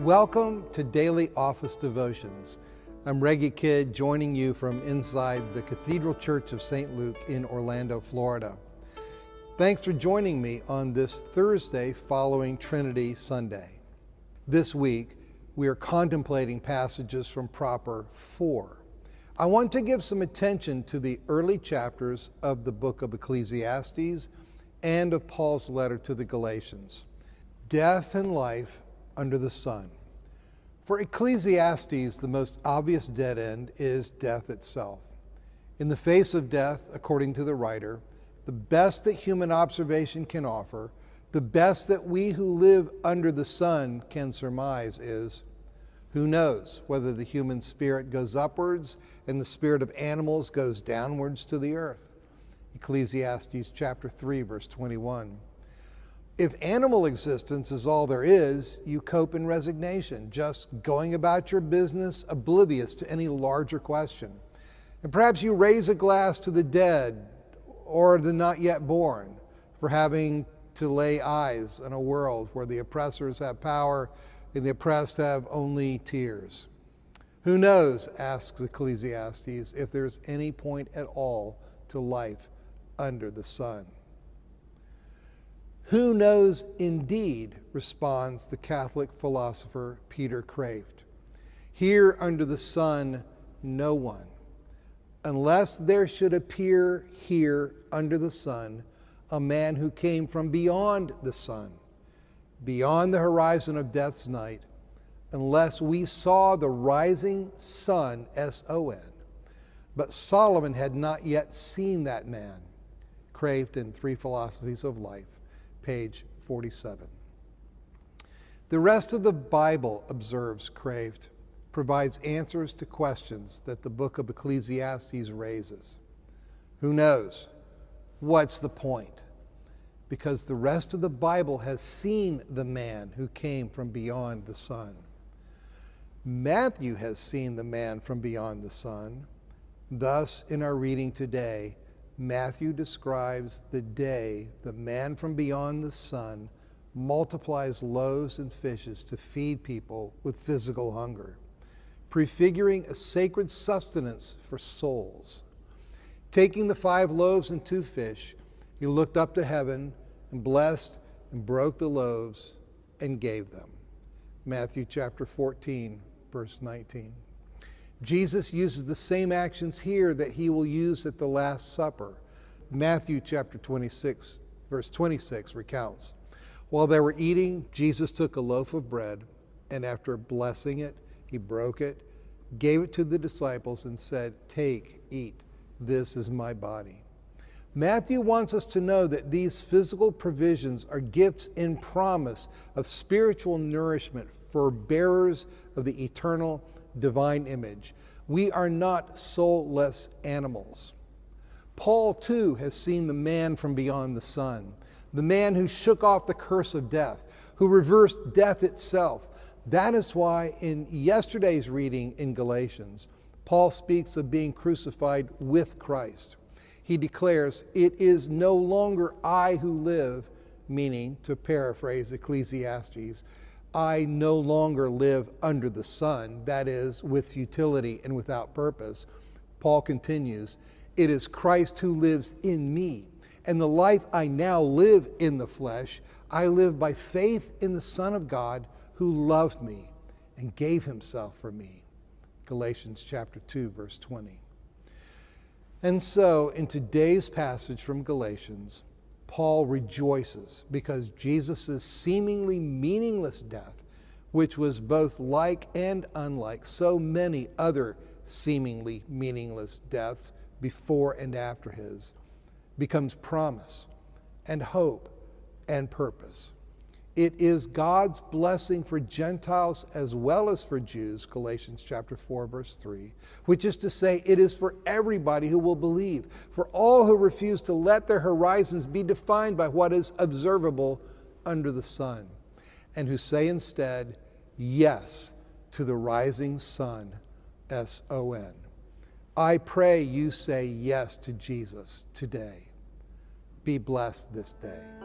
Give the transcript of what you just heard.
Welcome to Daily Office Devotions. I'm Reggie Kidd, joining you from inside the Cathedral Church of St. Luke in Orlando, Florida. Thanks for joining me on this Thursday following Trinity Sunday. This week, we are contemplating passages from Proper 4. I want to give some attention to the early chapters of the book of Ecclesiastes and of Paul's letter to the Galatians. Death and life under the sun. For Ecclesiastes, the most obvious dead end is death itself. In the face of death, according to the writer, the best that human observation can offer, the best that we who live under the sun can surmise is, who knows whether the human spirit goes upwards and the spirit of animals goes downwards to the earth? Ecclesiastes chapter 3, verse 21. If animal existence is all there is, you cope in resignation, just going about your business, oblivious to any larger question. And perhaps you raise a glass to the dead or the not yet born for having to lay eyes on a world where the oppressors have power and the oppressed have only tears. Who knows, asks Ecclesiastes, if there's any point at all to life under the sun? Who knows indeed, responds the Catholic philosopher Peter Kraft. Here under the sun, no one, unless there should appear here under the sun a man who came from beyond the sun, beyond the horizon of death's night, unless we saw the rising sun, S-O-N. But Solomon had not yet seen that man. Kraft in Three Philosophies of Life, page 47. The rest of the Bible, observes Kraft, provides answers to questions that the book of Ecclesiastes raises. Who knows? What's the point? Because the rest of the Bible has seen the man who came from beyond the sun. Matthew has seen the man from beyond the sun. Thus, in our reading today, Matthew describes the day the man from beyond the sun multiplies loaves and fishes to feed people with physical hunger, prefiguring a sacred sustenance for souls. Taking the 5 loaves and 2 fish, he looked up to heaven and blessed and broke the loaves and gave them. Matthew chapter 14, verse 19. Jesus uses the same actions here that he will use at the Last Supper. Matthew chapter 26, verse 26 recounts, while they were eating, Jesus took a loaf of bread, and after blessing it, he broke it, gave it to the disciples, and said, "Take, eat, this is my body." Matthew wants us to know that these physical provisions are gifts in promise of spiritual nourishment for bearers of the eternal divine image. We are not soulless animals. Paul, too, has seen the man from beyond the sun, the man who shook off the curse of death, who reversed death itself. That is why in yesterday's reading in Galatians, Paul speaks of being crucified with Christ. He declares, "It is no longer I who live," meaning, to paraphrase Ecclesiastes, I no longer live under the sun, that is, with futility and without purpose. Paul continues, "It is Christ who lives in me, and the life I now live in the flesh, I live by faith in the Son of God who loved me and gave himself for me." Galatians chapter 2, verse 20. And so, in today's passage from Galatians, Paul rejoices because Jesus' seemingly meaningless death, which was both like and unlike so many other seemingly meaningless deaths before and after his, becomes promise and hope and purpose. It is God's blessing for Gentiles as well as for Jews, Galatians chapter 4, verse 3, which is to say, it is for everybody who will believe, for all who refuse to let their horizons be defined by what is observable under the sun, and who say instead, yes to the rising sun, S-O-N. I pray you say yes to Jesus today. Be blessed this day.